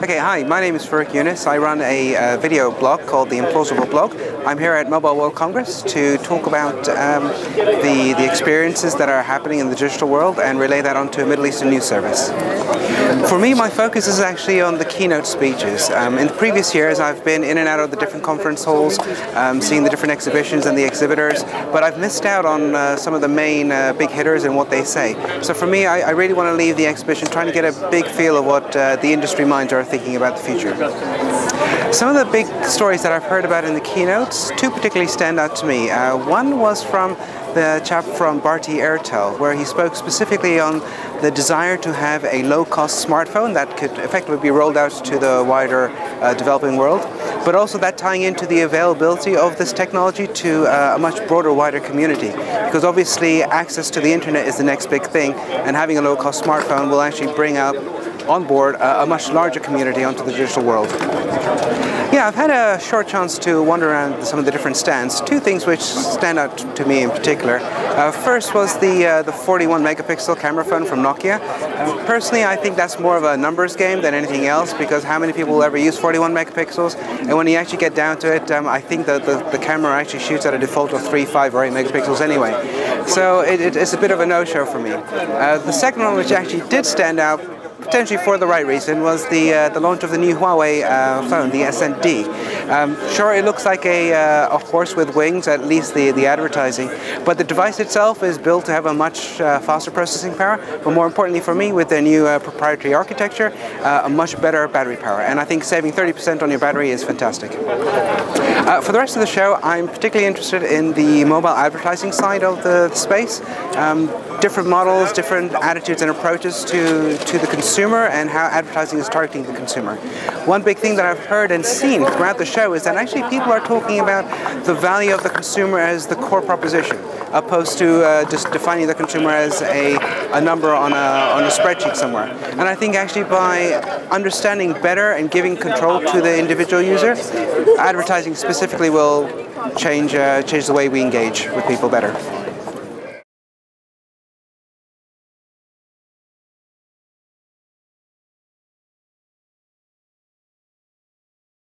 Okay, hi, my name is Farrukh Younus. I run a video blog called the Implausible blog. I'm here at Mobile World Congress to talk about the experiences that are happening in the digital world and relay that onto a Middle Eastern news service. For me, my focus is actually on the keynote speeches. In the previous years, I've been in and out of the different conference halls, seeing the different exhibitions and the exhibitors, but I've missed out on some of the main big hitters and what they say. So for me, I really want to leave the exhibition trying to get a big feel of what the industry minds are thinking about the future. Some of the big stories that I've heard about in the keynotes, two particularly stand out to me. One was from the chap from Bharti Airtel, where he spoke specifically on the desire to have a low-cost smartphone that could effectively be rolled out to the wider developing world, but also that tying into the availability of this technology to a much broader, wider community. Because obviously access to the internet is the next big thing, and having a low-cost smartphone will actually bring out on board a much larger community onto the digital world. Yeah, I've had a short chance to wander around some of the different stands. Two things which stand out to me in particular. First was the 41 megapixel camera phone from Nokia. Personally, I think that's more of a numbers game than anything else, because how many people will ever use 41 megapixels? And when you actually get down to it, I think that the camera actually shoots at a default of 3, 5 or 8 megapixels anyway. So it's a bit of a no-show for me. The second one, which actually did stand out, potentially for the right reason, was the launch of the new Huawei phone, the SND. Sure, it looks like a horse with wings, at least the advertising, but the device itself is built to have a much faster processing power, but more importantly for me, with their new proprietary architecture, a much better battery power. And I think saving 30% on your battery is fantastic. For the rest of the show, I'm particularly interested in the mobile advertising side of the space. Different models, different attitudes and approaches to the consumer and how advertising is targeting the consumer. One big thing that I've heard and seen throughout the show is that actually people are talking about the value of the consumer as the core proposition, opposed to just defining the consumer as a number on a spreadsheet somewhere. And I think actually by understanding better and giving control to the individual user, advertising specifically will change the way we engage with people better.